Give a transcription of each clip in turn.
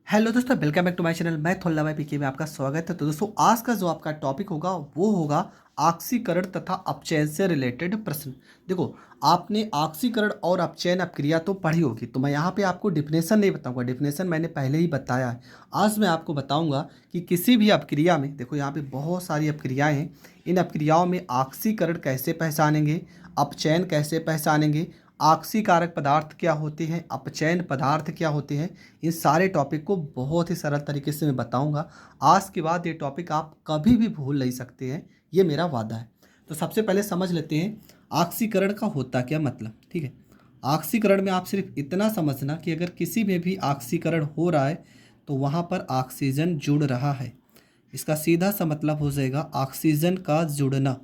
Hello दोस्तों, welcome back to my channel. मैं थोल्ला भाई पीके में आपका स्वागत है। तो दोस्तों, आज का जो आपका टॉपिक होगा वो होगा ऑक्सीकरण तथा अपचयन से रिलेटेड प्रश्न। देखो, आपने ऑक्सीकरण और अपचयन अपक्रिया तो पढ़ी होगी, तो मैं यहाँ पे आपको डिफिनेशन नहीं बताऊंगा। डिफिनेशन मैंने पहले ही बताया है। आज मैं आपको बताऊंगा कि किसी भी अपक्रिया में, देखो यहाँ पे बहुत सारी अपक्रियाएँ हैं, इन अपक्रियाओं में ऑक्सीकरण कैसे पहचानेंगे, अपचयन कैसे पहचानेंगे, ऑक्सीकारक पदार्थ क्या होते हैं, अपचयन पदार्थ क्या होते हैं, इन सारे टॉपिक को बहुत ही सरल तरीके से मैं बताऊंगा। आज के बाद ये टॉपिक आप कभी भी भूल नहीं सकते हैं, ये मेरा वादा है। तो सबसे पहले समझ लेते हैं ऑक्सीकरण का होता क्या मतलब। ठीक है, ऑक्सीकरण में आप सिर्फ इतना समझना कि अगर किसी में भी ऑक्सीकरण हो रहा है तो वहाँ पर ऑक्सीजन जुड़ रहा है। इसका सीधा सा मतलब हो जाएगा ऑक्सीजन का जुड़ना।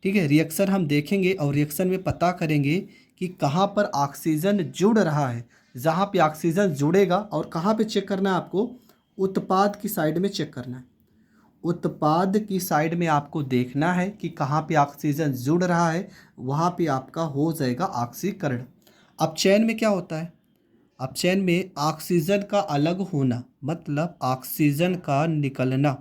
ठीक है, रिएक्शन हम देखेंगे और रिएक्शन में पता करेंगे कि कहाँ पर ऑक्सीजन जुड़ रहा है। जहाँ पे ऑक्सीजन जुड़ेगा, और कहाँ पे चेक करना है आपको, उत्पाद की साइड में चेक करना है। उत्पाद की साइड में आपको देखना है कि कहाँ पे ऑक्सीजन जुड़ रहा है, वहाँ पे आपका हो जाएगा ऑक्सीकरण। अपचयन में क्या होता है? अपचयन में ऑक्सीजन का अलग होना, मतलब ऑक्सीजन का निकलना।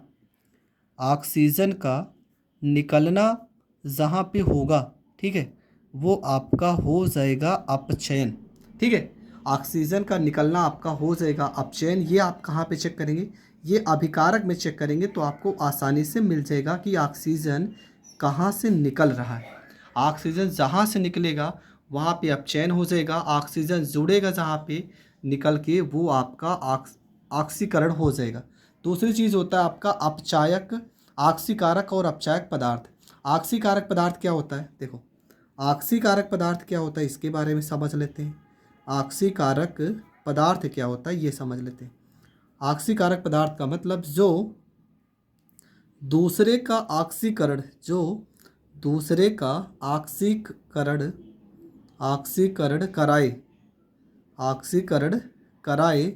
ऑक्सीजन का निकलना जहाँ पे होगा, ठीक है, वो आपका हो जाएगा अपचयन। ठीक है, ऑक्सीजन का निकलना आपका हो जाएगा अपचयन। ये आप कहाँ पे चेक करेंगे? ये अभिकारक में चेक करेंगे तो आपको आसानी से मिल जाएगा कि ऑक्सीजन कहाँ से निकल रहा है। ऑक्सीजन जहाँ से निकलेगा वहाँ पे अपचयन हो जाएगा। ऑक्सीजन जुड़ेगा जहाँ पे निकल के, वो आपका ऑक्सीकरण हो जाएगा। दूसरी चीज़ होता है आपका अपचायक, ऑक्सीकारक और अपचायक पदार्थ। ऑक्सीकारक पदार्थ क्या होता है? देखो, ऑक्सीकारक पदार्थ क्या होता है इसके बारे में समझ लेते हैं। ऑक्सीकारक पदार्थ क्या होता है ये समझ लेते हैं। ऑक्सीकारक पदार्थ का मतलब जो दूसरे का ऑक्सीकरण, जो दूसरे का ऑक्सीकरण ऑक्सीकरण कराए, ऑक्सीकरण कराए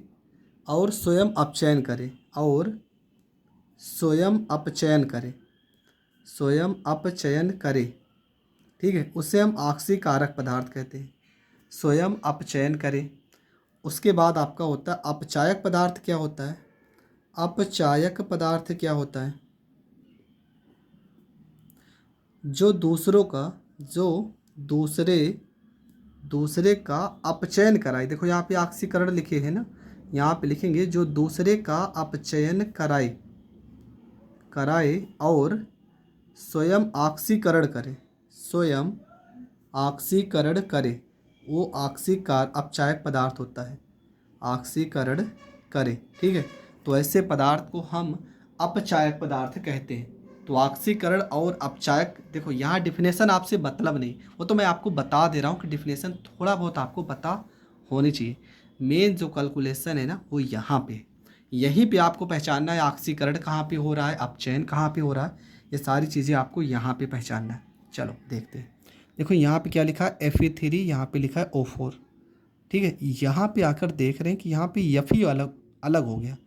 और स्वयं अपचयन करे, और स्वयं अपचयन करे, स्वयं अपचयन करे। ठीक है, उसे हम ऑक्सीकारक पदार्थ कहते हैं। स्वयं अपचयन करे। उसके बाद आपका होता है अपचायक पदार्थ। क्या होता है अपचायक पदार्थ? क्या होता है? जो दूसरों का, जो दूसरे दूसरे का अपचयन कराए। देखो यहाँ पे ऑक्सीकरण लिखे हैं ना, यहाँ पे लिखेंगे जो दूसरे का अपचयन कराए, कराए और स्वयं ऑक्सीकरण करे, स्वयं ऑक्सीकरण करे, वो ऑक्सीकार अपचायक पदार्थ होता है। ऑक्सीकरण करे, ठीक है। तो ऐसे पदार्थ को हम अपचायक पदार्थ कहते हैं। तो ऑक्सीकरण और अपचायक, देखो यहाँ डिफिनेशन आपसे मतलब नहीं, वो तो मैं आपको बता दे रहा हूँ कि डिफिनेशन थोड़ा बहुत आपको पता होनी चाहिए। मेन जो कैलकुलेशन है ना, वो यहाँ पे है। यहीं पे आपको पहचानना है ऑक्सीकरण कहाँ पे हो रहा है, अपचयन कहाँ पे हो रहा है। ये सारी चीज़ें आपको यहाँ पे पहचानना है। चलो देखते हैं। देखो यहाँ पे क्या लिखा है, Fe3, यहाँ पे लिखा है O4। ठीक है, यहाँ पे आकर देख रहे हैं कि यहाँ पे Fe अलग अलग हो गया।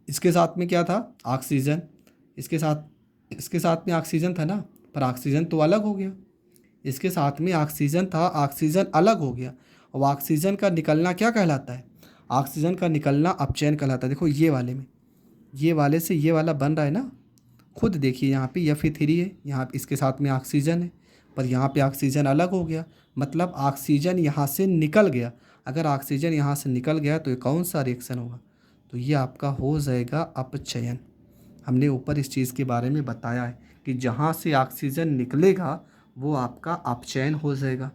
इसके साथ में क्या था? ऑक्सीजन। इसके साथ में ऑक्सीजन था ना, पर ऑक्सीजन तो अलग हो गया। इसके साथ में ऑक्सीजन था, ऑक्सीजन अलग हो गया। और ऑक्सीजन का निकलना क्या कहलाता है? ऑक्सीजन का निकलना अपचयन कहलाता है। देखो ये वाले में, ये वाले से ये वाला बन रहा है ना, खुद देखिए यहाँ पे Fe3 है, यहाँ इसके साथ में ऑक्सीजन है, पर यहाँ पे ऑक्सीजन अलग हो गया, मतलब ऑक्सीजन यहाँ से निकल गया। अगर ऑक्सीजन यहाँ से निकल गया तो ये कौन सा रिएक्शन होगा? तो ये आपका हो जाएगा अपचयन। हमने ऊपर इस चीज़ के बारे में बताया है कि जहाँ से ऑक्सीजन निकलेगा वो आपका अपचयन हो जाएगा।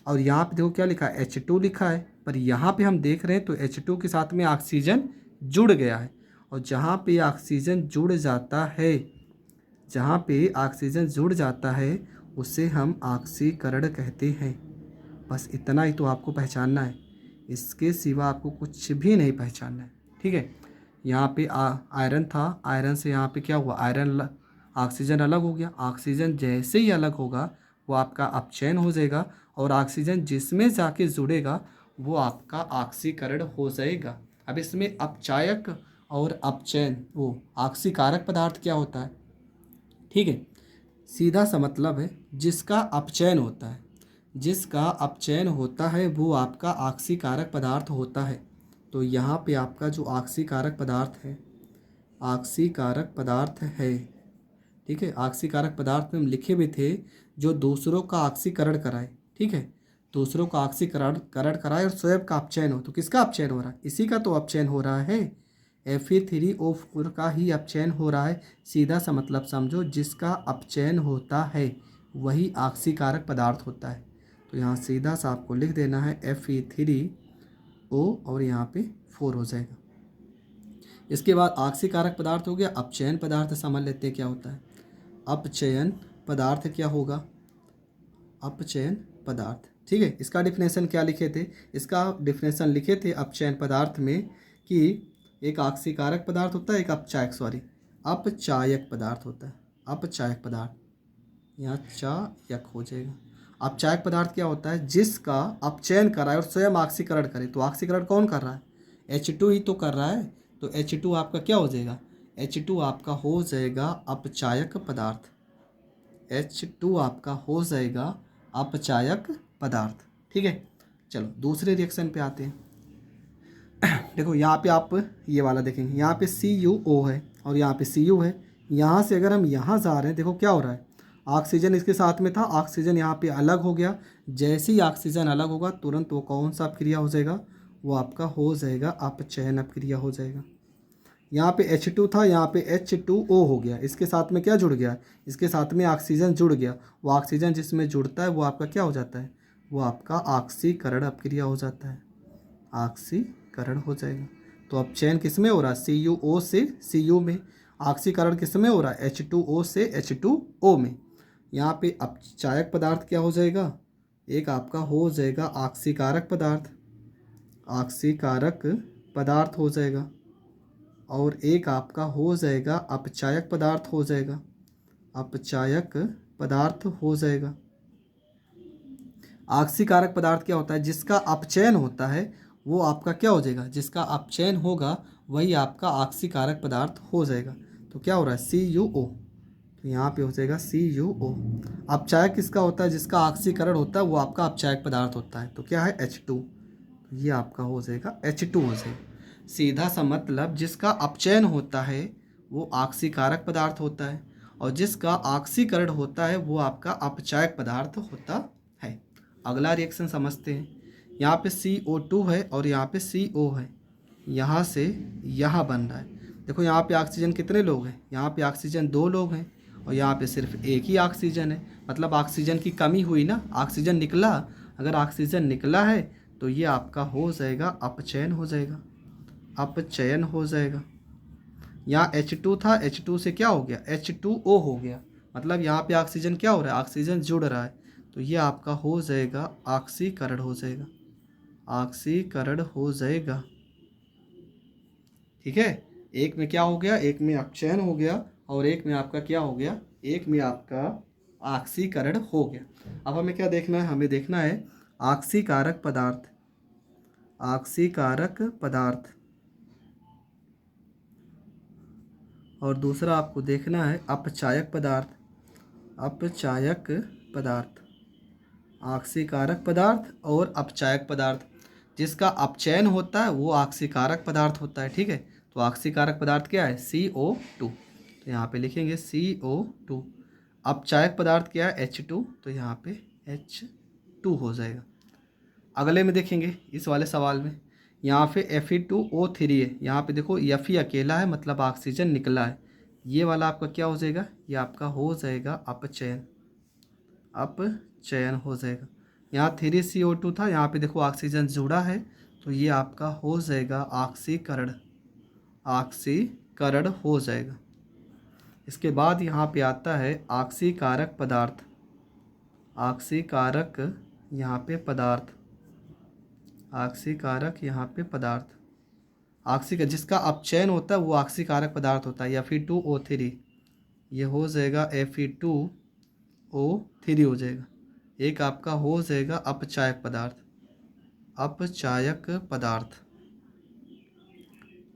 और यहाँ पे देखो क्या लिखा है, H2 लिखा है, पर यहाँ पे हम देख रहे हैं तो H2 के साथ में ऑक्सीजन जुड़ गया है। और जहाँ पे ऑक्सीजन जुड़ जाता है, जहाँ पे ऑक्सीजन जुड़ जाता है, उसे हम ऑक्सीकरण कहते हैं। बस इतना ही तो आपको पहचानना है, इसके सिवा आपको कुछ भी नहीं पहचानना है। ठीक है, यहाँ पे आयरन था, आयरन से यहाँ पे क्या हुआ, ऑक्सीजन अलग हो गया। ऑक्सीजन जैसे ही अलग होगा वो आपका अपचयन हो जाएगा, और ऑक्सीजन जिसमें जाके जुड़ेगा वो आपका ऑक्सीकरण हो जाएगा। अब इसमें अपचायक और अपचयन, वो ऑक्सीकारक पदार्थ क्या होता है? ठीक है, सीधा सा मतलब है जिसका अपचयन होता है, जिसका अपचयन होता है वो आपका ऑक्सीकारक पदार्थ होता है। तो यहाँ पे आपका जो ऑक्सीकारक पदार्थ है, ऑक्सीकारक पदार्थ है, ठीक है, ऑक्सीकारक पदार्थ में हम लिखे भी थे जो दूसरों का ऑक्सीकरण कराए, ठीक है, दूसरों का ऑक्सीकरण करण कराए और स्वयं का अपचयन हो। तो किसका अपचयन हो रहा है? इसी का तो अपचयन हो रहा है, Fe3O4 का ही अपचयन हो रहा है। सीधा सा मतलब समझो, जिसका अपचयन होता है वही ऑक्सीकारक पदार्थ होता है। तो यहाँ सीधा सा आपको लिख देना है Fe3O और यहाँ पे 4 हो जाएगा। इसके बाद ऑक्सीकारक पदार्थ हो गया। अपचयन पदार्थ समझ लेते हैं क्या होता है। अपचयन पदार्थ क्या होगा? अपचयन पदार्थ, ठीक है। इसका डिफिनेशन क्या लिखे थे? इसका डिफिनेशन लिखे थे अपचयन पदार्थ में कि एक ऑक्सीकारक पदार्थ होता है, एक अपचायक पदार्थ होता है। अपचायक पदार्थ, यहाँ चायक हो जाएगा। अपचायक पदार्थ क्या होता है? जिसका अपचयन कराए और स्वयं ऑक्सीकरण करे। तो ऑक्सीकरण कौन कर रहा है? H2 ही तो कर रहा है। तो H2 आपका क्या हो जाएगा? H2 आपका हो जाएगा अपचायक पदार्थ। H2 आपका हो जाएगा अपचायक पदार्थ, ठीक है। चलो दूसरे रिएक्शन पे आते हैं। देखो यहाँ पे आप ये वाला देखेंगे, यहाँ पे CuO है और यहाँ पे Cu है। यहाँ से अगर हम यहाँ जा रहे हैं, देखो क्या हो रहा है, ऑक्सीजन इसके साथ में था, ऑक्सीजन यहाँ पे अलग हो गया। जैसे ही ऑक्सीजन अलग होगा तुरंत वो कौन सा अपक्रिया हो जाएगा? वो आपका हो जाएगा अपचयन अपक्रिया हो जाएगा। यहाँ पे H2 था, यहाँ पे H2O हो गया। इसके साथ में क्या जुड़ गया? इसके साथ में ऑक्सीजन जुड़ गया। वो ऑक्सीजन जिसमें जुड़ता है वो आपका क्या हो जाता है? वो आपका ऑक्सीकरण अपक्रिया हो जाता है, ऑक्सीकरण हो जाएगा। तो अपचयन किस में हो रहा है? CuO से Cu में। ऑक्सीकरण किस में हो रहा है? H2O से H2O में। यहाँ पे अपचायक पदार्थ क्या हो जाएगा? एक आपका हो जाएगा ऑक्सीकारक पदार्थ, ऑक्सीकारक पदार्थ हो जाएगा। और एक आपका हो जाएगा अपचायक पदार्थ हो जाएगा, अपचायक पदार्थ हो जाएगा। ऑक्सीकारक पदार्थ क्या होता है? जिसका अपचयन होता है वो आपका क्या हो जाएगा? जिसका अपचयन होगा वही आपका ऑक्सीकारक पदार्थ हो जाएगा। तो क्या हो रहा है? CuO। तो यहाँ पे हो जाएगा CuO। अपचायक किसका होता है? जिसका ऑक्सीकरण होता है वो आपका अपचायक पदार्थ होता है। तो क्या है? H2। तो ये आपका हो जाएगा H2 हो जाएगा। सीधा सा मतलब, जिसका अपचयन होता है वो ऑक्सीकारक पदार्थ होता है और जिसका ऑक्सीकरण होता है वो आपका अपचायक पदार्थ होता है। अगला रिएक्शन समझते हैं। यहाँ पे CO2 है और यहाँ पे CO है, यहाँ से यहाँ बन रहा है। देखो यहाँ पे ऑक्सीजन कितने लोग हैं? यहाँ पे ऑक्सीजन 2 लोग हैं और यहाँ पे सिर्फ एक ही ऑक्सीजन है। मतलब ऑक्सीजन की कमी हुई ना, ऑक्सीजन निकला। अगर ऑक्सीजन निकला है तो ये आपका हो जाएगा अपचयन हो जाएगा, अपचयन हो जाएगा। यहाँ H2 था, H2 से क्या हो गया? H2O हो गया। मतलब यहाँ पे ऑक्सीजन क्या हो रहा है? ऑक्सीजन जुड़ रहा है। तो ये आपका हो जाएगा ऑक्सीकरण हो जाएगा, ऑक्सीकरण हो जाएगा, ठीक है। एक में क्या हो गया? एक में अपचयन हो गया और एक में आपका क्या हो गया? एक में आपका ऑक्सीकरण हो गया। अब हमें क्या देखना है? हमें देखना है ऑक्सीकारक पदार्थ, ऑक्सीकारक पदार्थ। और दूसरा आपको देखना है अपचायक पदार्थ, अपचायक पदार्थ। ऑक्सीकारक पदार्थ और अपचायक पदार्थ। जिसका अपचयन होता है वो ऑक्सीकारक पदार्थ होता है, ठीक है। तो ऑक्सीकारक पदार्थ क्या है? CO2। तो यहाँ पे लिखेंगे CO2। अपचायक पदार्थ क्या है? H2। तो यहाँ पे H2 हो जाएगा। अगले में देखेंगे इस वाले सवाल में, यहाँ पे Fe2O3 है। यहाँ पे देखो Fe अकेला है, मतलब ऑक्सीजन निकला है। ये वाला आपका क्या हो जाएगा? ये आपका हो जाएगा अपचयन, अपचयन हो जाएगा। यहाँ 3CO2 था, यहाँ पे देखो ऑक्सीजन जुड़ा है तो ये आपका हो जाएगा ऑक्सीकरण, ऑक्सीकरण हो जाएगा। इसके बाद यहाँ पे आता है ऑक्सीकारक पदार्थ, ऑक्सीकारक यहाँ पे पदार्थ, ऑक्सीकारक यहाँ पे पदार्थ। ऑक्सी जिसका अपचयन होता है वो ऑक्सीकारक पदार्थ होता है। Fe2O3 ये हो जाएगा Fe2O3 हो जाएगा। एक आपका हो जाएगा अपचायक पदार्थ, अपचायक पदार्थ,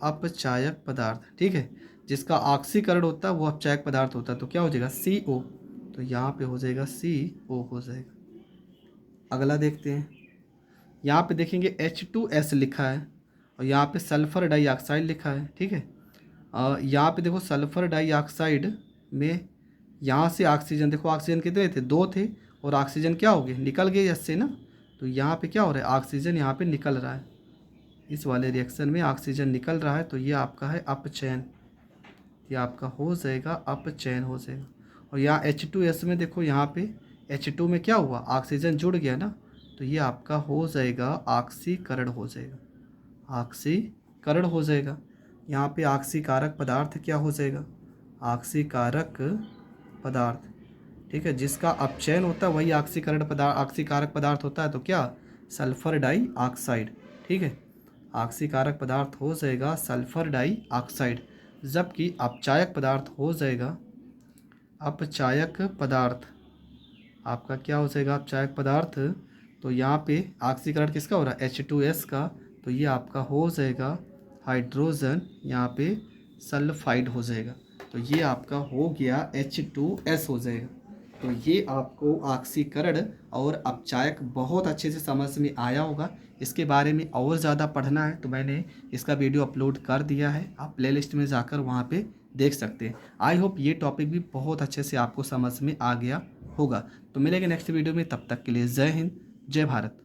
अपचायक पदार्थ, ठीक है। जिसका ऑक्सीकरण होता है वो अपचायक पदार्थ होता है। तो क्या हो जाएगा? CO। तो यहाँ पे हो जाएगा CO हो जाएगा। अगला देखते हैं। यहाँ पे देखेंगे H2S लिखा है और यहाँ पे सल्फ़र डाइऑक्साइड लिखा है, ठीक है। यहाँ पे देखो सल्फ़र डाइऑक्साइड में यहाँ से ऑक्सीजन, देखो ऑक्सीजन कितने थे, 2 थे, और ऑक्सीजन क्या हो गए, निकल गए इससे ना। तो यहाँ पे क्या हो रहा है, ऑक्सीजन यहाँ पे निकल रहा है, इस वाले रिएक्शन में ऑक्सीजन निकल रहा है, तो ये आपका है अपचयन, ये आपका हो जाएगा अपचयन हो जाएगा। और यहाँ H2S में देखो, यहाँ पे H2 में क्या हुआ, ऑक्सीजन जुड़ गया ना, तो ये आपका हो जाएगा ऑक्सीकरण हो जाएगा, ऑक्सीकरण हो जाएगा। यहाँ पे ऑक्सीकारक पदार्थ क्या हो जाएगा, ऑक्सीकारक पदार्थ, ठीक है। जिसका अपचयन होता है वही ऑक्सीकारक पदार्थ होता है, तो क्या, सल्फर डाइऑक्साइड, ठीक है। ऑक्सीकारक पदार्थ हो जाएगा सल्फर डाइऑक्साइड, जबकि अपचायक पदार्थ हो जाएगा, अपचायक पदार्थ आपका क्या हो जाएगा, अपचायक पदार्थ। तो यहाँ पे ऑक्सीकरण किसका हो रहा है, H2S का, तो ये आपका हो जाएगा हाइड्रोजन, यहाँ पे सल्फाइड हो जाएगा, तो ये आपका हो गया H2S हो जाएगा। तो ये आपको ऑक्सीकरण और अपचायक बहुत अच्छे से समझ में आया होगा। इसके बारे में और ज़्यादा पढ़ना है तो मैंने इसका वीडियो अपलोड कर दिया है, आप प्लेलिस्ट में जाकर वहाँ पे देख सकते हैं। आई होप ये टॉपिक भी बहुत अच्छे से आपको समझ में आ गया होगा। तो मिलेंगे नेक्स्ट वीडियो में, तब तक के लिए जय हिंद, जय भारत।